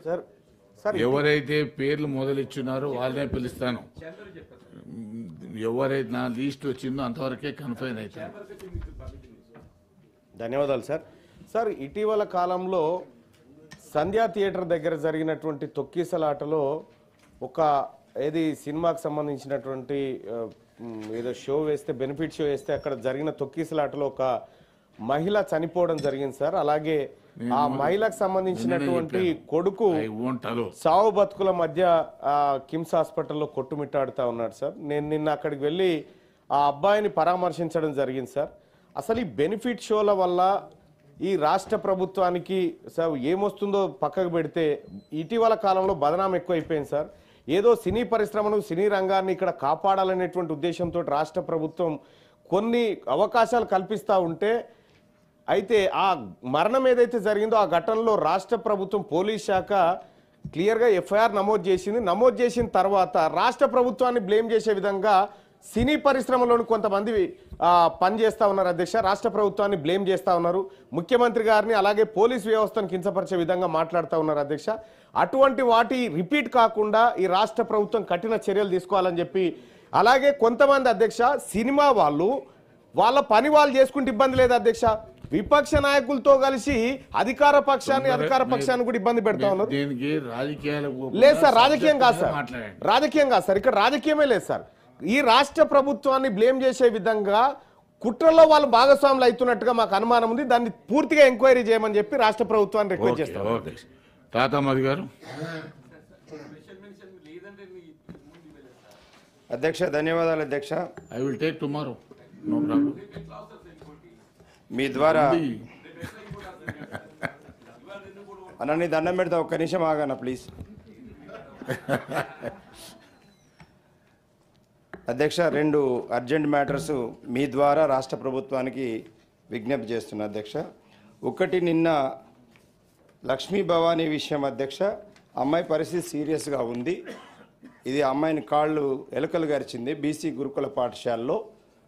Sir sir ఎవరైతే పేర్లు మొదలిచ్చున్నారో వాళ్ళనే పిలుస్తాను. ఎవరైతే నా లిస్ట్ వచ్చిందో అంతవరకే కన్ఫైన్ అవుతాను. ధన్యవాదాలు సార్. సార్ ఇటీవల కాలంలో సంధ్యా థియేటర్ దగ్గర జరిగినటువంటి తొక్కిసలాటలో ఒక సినిమాకి సంబంధించినటువంటి ఏదో షో వేస్తే బెనిఫిట్ షో వేస్తే అక్కడ జరిగిన తొక్కిసలాటలో ఒక మహిళ చనిపోవడం జరిగింది సార్. అలాగే ఆ మహిళకు సంబంధించినటువంటి కొడుకు సావు బతుకుల మధ్య కిమ్స్ హాస్పిటల్లో కొట్టుమిట్టాడుతా ఉన్నాడు సార్. నేను నిన్న అక్కడికి వెళ్ళి ఆ అబ్బాయిని పరామర్శించడం జరిగింది సార్. అసలు ఈ బెనిఫిట్ షోల వల్ల ఈ రాష్ట్ర ప్రభుత్వానికి సార్ ఏమొస్తుందో పక్కకు పెడితే ఇటీవల కాలంలో బదనాం ఎక్కువైపోయింది సార్. ఏదో సినీ పరిశ్రమను సినీ రంగాన్ని ఇక్కడ కాపాడాలనేటువంటి ఉద్దేశంతో రాష్ట్ర ప్రభుత్వం కొన్ని అవకాశాలు కల్పిస్తూ ఉంటే, అయితే ఆ మరణం ఏదైతే జరిగిందో ఆ ఘటనలో రాష్ట్ర ప్రభుత్వం పోలీస్ శాఖ క్లియర్గా ఎఫ్ఐఆర్ నమోదు చేసింది. నమోదు చేసిన తర్వాత రాష్ట్ర ప్రభుత్వాన్ని బ్లేమ్ చేసే విధంగా సినీ పరిశ్రమలోని కొంతమంది పనిచేస్తా ఉన్నారు అధ్యక్ష. రాష్ట్ర ప్రభుత్వాన్ని బ్లేమ్ చేస్తా ఉన్నారు. ముఖ్యమంత్రి గారిని అలాగే పోలీస్ వ్యవస్థను కించపరిచే విధంగా మాట్లాడుతూ ఉన్నారు అధ్యక్ష. అటువంటి వాటి రిపీట్ కాకుండా ఈ రాష్ట్ర ప్రభుత్వం కఠిన చర్యలు తీసుకోవాలని చెప్పి, అలాగే కొంతమంది అధ్యక్ష సినిమా వాళ్ళు వాళ్ళ పని వాళ్ళు చేసుకుంటే ఇబ్బంది లేదు అధ్యక్ష, విపక్ష నాయకులతో కలిసి అధికార పక్షాన్ని కూడా ఇబ్బంది పెడతా ఉన్నారు. లేదు సార్, రాజకీయం కాదు సార్, రాజకీయం కాదు సార్, ఇక్కడ రాజకీయమే లేదు సార్. ఈ రాష్ట్ర ప్రభుత్వాన్ని బ్లేమ్ చేసే విధంగా కుట్రలో వాళ్ళు భాగస్వాములు అవుతున్నట్టుగా మాకు అనుమానం ఉంది. దాన్ని పూర్తిగా ఎంక్వైరీ చేయమని చెప్పి రాష్ట్ర ప్రభుత్వాన్ని రిక్వెస్ట్ చేస్తాం. తాతామది గారు. అధ్యక్ష ధన్యవాదాలు అధ్యక్ష. I will take tomorrow, no problem. మీ ద్వారా అన్న నీ దండం పెడతా, ఒక్క నిమిషం ఆగన్న ప్లీజ్. అధ్యక్ష, 2 అర్జెంట్ మ్యాటర్స్ మీ ద్వారా రాష్ట్ర ప్రభుత్వానికి విజ్ఞప్తి చేస్తున్నా అధ్యక్ష. ఒకటి, నిన్న లక్ష్మీ భవానీ విషయం అధ్యక్ష. అమ్మాయి పరిస్థితి సీరియస్గా ఉంది. ఇది అమ్మాయిని కాళ్ళు ఎలుకలు గరిచింది బీసీ గురుకుల పాఠశాలలో.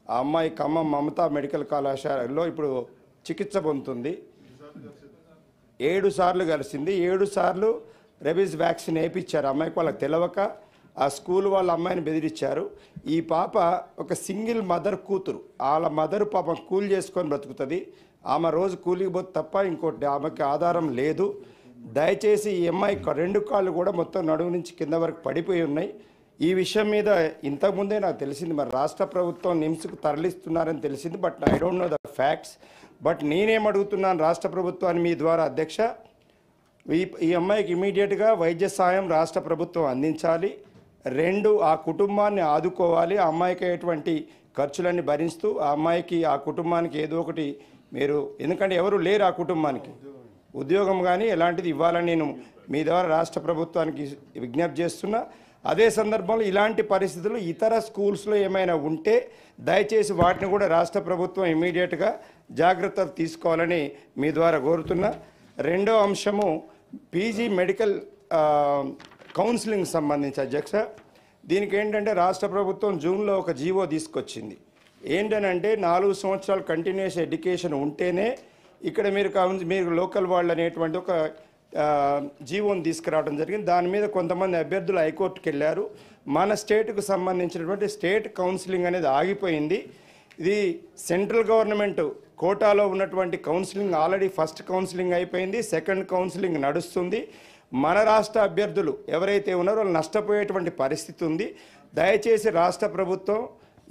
ఆ అమ్మాయి ఖమ్మం మమతా మెడికల్ కళాశాలలో ఇప్పుడు చికిత్స పొందుతుంది. 7 సార్లు కలిసింది. 7 సార్లు రెబీస్ వ్యాక్సిన్ వేయించారు అమ్మాయికి. వాళ్ళకి తెలవక ఆ స్కూల్ వాళ్ళ అమ్మాయిని బెదిరించారు. ఈ పాప ఒక సింగిల్ మదర్ కూతురు. వాళ్ళ మదర్ పాప కూలి చేసుకొని బ్రతుకుతుంది. ఆమె రోజు కూలికి పోతే తప్ప ఇంకోటి ఆమెకి ఆధారం లేదు. దయచేసి ఈ అమ్మాయి 2 కాళ్ళు కూడా మొత్తం నడుము నుంచి కింద వరకు పడిపోయి ఉన్నాయి. ఈ విషయం మీద ఇంతకుముందే నాకు తెలిసింది, మరి రాష్ట్ర ప్రభుత్వం నిమ్స్కు తరలిస్తున్నారని తెలిసింది. But I don't know the facts. But నేనేమడుగుతున్నాను రాష్ట్ర ప్రభుత్వాన్ని మీ ద్వారా అధ్యక్ష, ఈ అమ్మాయికి ఇమీడియట్గా వైద్య సాయం రాష్ట్ర ప్రభుత్వం అందించాలి. 2, ఆ కుటుంబాన్ని ఆదుకోవాలి. ఆ అమ్మాయికి అయ్యేటువంటి ఖర్చులన్నీ భరిస్తూ ఆ అమ్మాయికి ఆ కుటుంబానికి ఏదో ఒకటి మీరు, ఎందుకంటే ఎవరు లేరు ఆ కుటుంబానికి, ఉద్యోగం కానీ ఎలాంటిది ఇవ్వాలని నేను మీ ద్వారా రాష్ట్ర ప్రభుత్వానికి విజ్ఞప్తి చేస్తున్నా. అదే సందర్భంలో ఇలాంటి పరిస్థితులు ఇతర స్కూల్స్లో ఏమైనా ఉంటే దయచేసి వాటిని కూడా రాష్ట్ర ప్రభుత్వం ఇమీడియట్గా జాగ్రత్తలు తీసుకోవాలని మీ ద్వారా కోరుతున్నా. 2వ అంశము పీజీ మెడికల్ కౌన్సిలింగ్ సంబంధించి అధ్యక్ష. దీనికి ఏంటంటే రాష్ట్ర ప్రభుత్వం జూన్లో ఒక జీవో తీసుకొచ్చింది. ఏంటనంటే 4 సంవత్సరాలు కంటిన్యూస్ ఎడ్యుకేషన్ ఉంటేనే ఇక్కడ మీరు లోకల్ వాళ్ళు అనేటువంటి ఒక జీవోని తీసుకురావడం జరిగింది. దాని మీద కొంతమంది అభ్యర్థులు హైకోర్టుకు వెళ్ళారు. మన స్టేట్కు సంబంధించినటువంటి స్టేట్ కౌన్సిలింగ్ అనేది ఆగిపోయింది. ఇది సెంట్రల్ గవర్నమెంట్ కోటాలో ఉన్నటువంటి కౌన్సిలింగ్ ఆల్రెడీ ఫస్ట్ కౌన్సిలింగ్ అయిపోయింది, సెకండ్ కౌన్సిలింగ్ నడుస్తుంది. మన రాష్ట్ర అభ్యర్థులు ఎవరైతే ఉన్నారో వాళ్ళు నష్టపోయేటువంటి పరిస్థితి ఉంది. దయచేసి రాష్ట్ర ప్రభుత్వం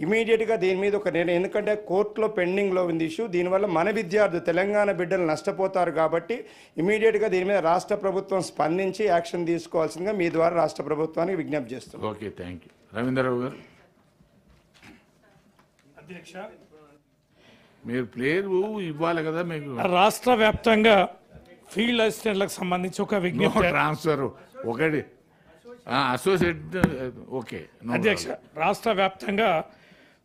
ఇమీడియట్గా దీని మీద ఒక నిర్ణయం, ఎందుకంటే కోర్టులో పెండింగ్లో ఉంది ఇష్యూ. దీనివల్ల మన విద్యార్థులు తెలంగాణ బిడ్డలు నష్టపోతారు కాబట్టి ఇమీడియట్గా దీని మీద రాష్ట్ర ప్రభుత్వం స్పందించి యాక్షన్ తీసుకోవాల్సిందిగా మీ ద్వారా రాష్ట్ర ప్రభుత్వానికి విజ్ఞప్తి చేస్తాం. Okay, thank you. రవీంద్రరావు గారు. అధ్యక్ష, మీరు ప్లేయరు ఇవ్వాలి కదా మీకు. రాష్ట్ర వ్యాప్తంగా ఫీల్డ్ అసిస్టెంట్లకు సంబంధించి ఒక విజ్ఞప్తి. ట్రాన్స్ఫర్ ఒకటి అసోసియేట్. ఓకే అధ్యక్ష, రాష్ట్ర వ్యాప్తంగా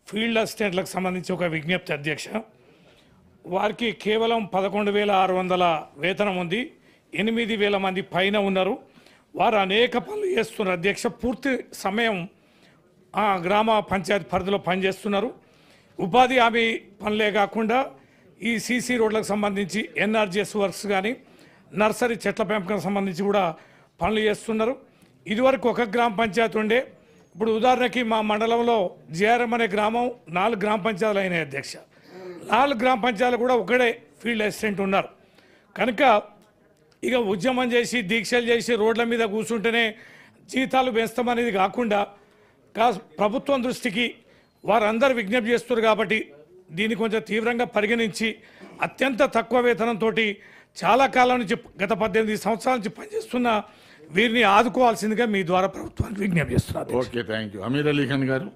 ఫీల్డ్ అసిస్టెంట్లకు సంబంధించి ఒక విజ్ఞప్తి అధ్యక్ష. వారికి కేవలం 11,600 వేతనం ఉంది. 8,000 మంది పైన ఉన్నారు. వారు అనేక పనులు చేస్తున్నారు అధ్యక్ష. పూర్తి సమయం గ్రామ పంచాయతీ పరిధిలో పనిచేస్తున్నారు. ఉపాధి హామీ పనులే కాకుండా ఈ సీసీ రోడ్లకు సంబంధించి ఎన్ఆర్జీఎస్ వర్క్స్ కానీ, నర్సరీ చెట్ల పెంపకం సంబంధించి కూడా పనులు చేస్తున్నారు. ఇదివరకు ఒక గ్రామ పంచాయతీ ఉండే, ఇప్పుడు ఉదాహరణకి మా మండలంలో జిఆర్ఎం అనే గ్రామం 4 గ్రామ పంచాయతీలు అయినాయి అధ్యక్ష. 4 గ్రామ పంచాయతీలు కూడా ఒకడే ఫీల్డ్ అసిస్టెంట్ ఉన్నారు. కనుక ఇక ఉద్యమం చేసి దీక్షలు చేసి రోడ్ల మీద కూర్చుంటేనే జీతాలు పెంచుతామనేది కాకుండా ప్రభుత్వం దృష్టికి వారందరూ విజ్ఞప్తి చేస్తున్నారు కాబట్టి దీన్ని కొంచెం తీవ్రంగా పరిగణించి అత్యంత తక్కువ వేతనంతో చాలా కాలం నుంచి గత 18 సంవత్సరాల నుంచి పనిచేస్తున్న వీరిని ఆదుకోవాల్సిందిగా మీ ద్వారా ప్రభుత్వానికి విజ్ఞప్తి చేస్తున్నారు. Okay, thank you. Amir Ali Khan గారు.